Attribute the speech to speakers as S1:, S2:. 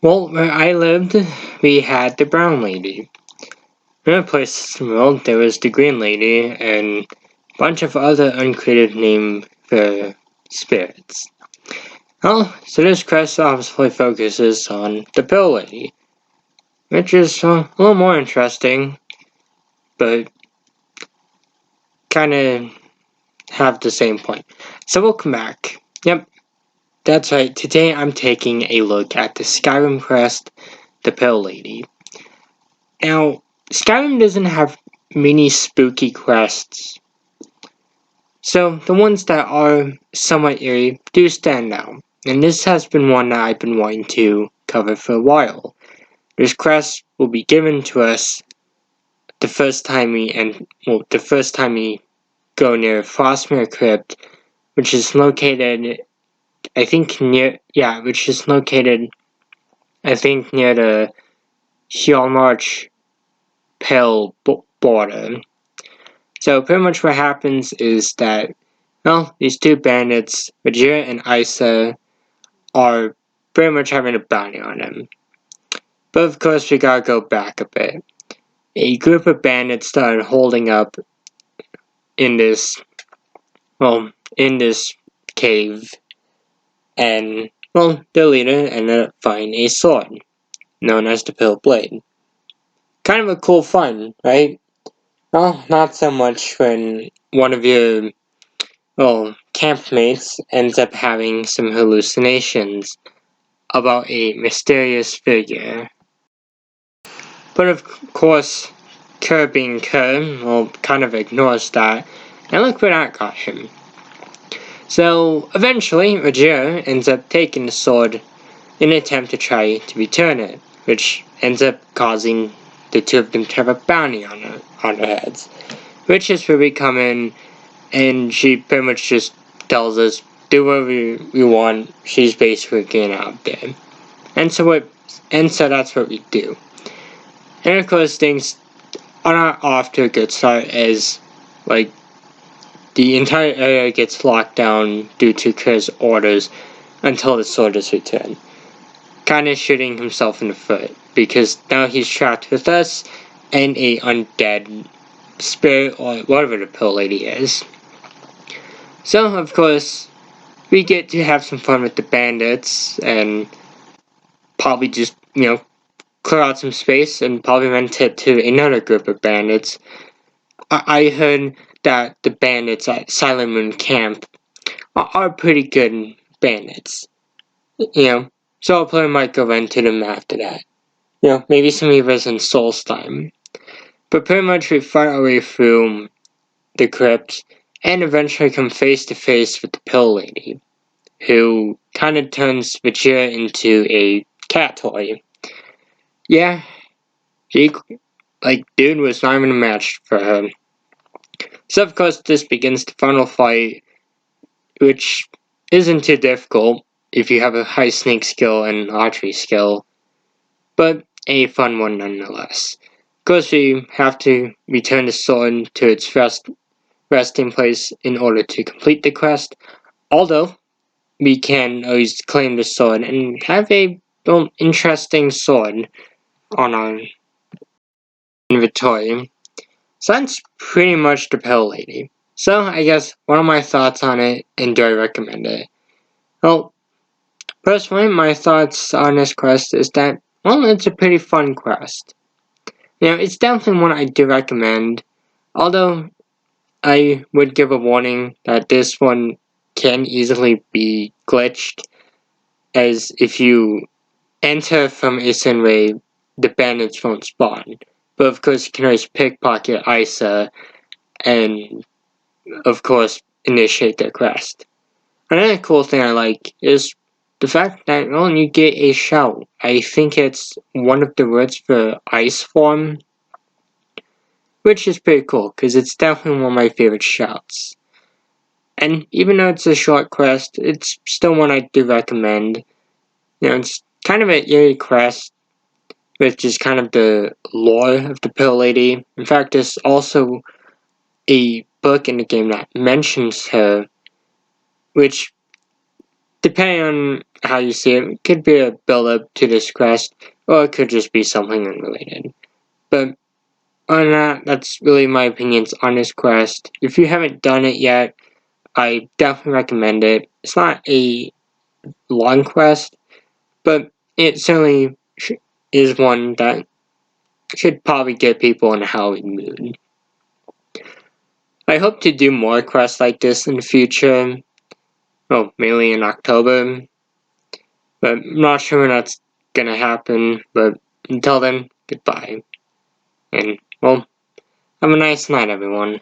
S1: Well, where I lived, we had the brown lady. In other places in the world, there was the green lady and a bunch of other uncreated named spirits. Well, so this quest obviously focuses on the pill lady, which is a little more interesting, but kind of have the same point. So welcome back. Yep, that's right. Today I'm taking a look at the Skyrim quest, the pill lady. Now, Skyrim doesn't have many spooky quests, so the ones that are somewhat eerie do stand out, and this has been one that I've been wanting to cover for a while. This quest will be given to us the first time we go near Frostmere Crypt, which is located, near the Hjalmarch Pale border. So pretty much what happens is that, well, these two bandits, Vajira and Isa, are pretty much having a bounty on them. But of course we gotta go back a bit. A group of bandits started holding up in this cave, and, well, their leader ended up finding a sword, known as the Pill Blade. Kind of a cool find, right? Well, not so much when one of your, campmates ends up having some hallucinations about a mysterious figure. But of course, Kerr being Kerr, kind of ignores that, and look where that got him. So eventually, Rajir ends up taking the sword in an attempt to try to return it, which ends up causing the two of them to have a bounty on their heads. Which is where we come in, and she pretty much just tells us, do whatever we want. She's basically getting out there. And so that's what we do. And of course, things are not off to a good start as, the entire area gets locked down due to Kerr's orders until the sword is returned. Kinda shooting himself in the foot, because now he's trapped with us and a undead spirit, or whatever the pill lady is. So, of course, we get to have some fun with the bandits, and probably just, clear out some space, and probably rent it to another group of bandits. I heard that the bandits at Silent Moon Camp are pretty good bandits, so I'll probably might go into them after that. Maybe some Evas in Soulstime. But pretty much we fight our way through the crypt, and eventually come face to face with the pill lady, who kind of turns Vajira into a cat toy. Yeah, dude was not even a match for her. So of course this begins the final fight, which isn't too difficult if you have a high snake skill and archery skill, but a fun one nonetheless. Of course we have to return the sword to its resting place in order to complete the quest, although we can always claim the sword and have a interesting sword on our inventory. So that's pretty much the pill lady. So I guess what are my thoughts on it, and do I recommend it? Well, personally, my thoughts on this quest is that, well, it's a pretty fun quest. It's definitely one I do recommend, although I would give a warning that this one can easily be glitched, as if you enter from a certain way, the bandits won't spawn. But of course, you can always pickpocket Isa and, of course, initiate their quest. Another cool thing I like is the fact that, well, you get a shout. I think it's one of the words for ice form, which is pretty cool, because it's definitely one of my favorite shouts. And even though it's a short quest, it's still one I do recommend. It's kind of an eerie quest, which is kind of the lore of the Pill Lady. In fact, there's also a book in the game that mentions her, which depending on how you see it, it could be a build-up to this quest, or it could just be something unrelated. But other than that, that's really my opinions on this quest. If you haven't done it yet, I definitely recommend it. It's not a long quest, but it certainly is one that should probably get people in a Halloween mood. I hope to do more quests like this in the future, well, mainly in October, but I'm not sure when that's gonna happen, but until then, goodbye. And, well, have a nice night, everyone.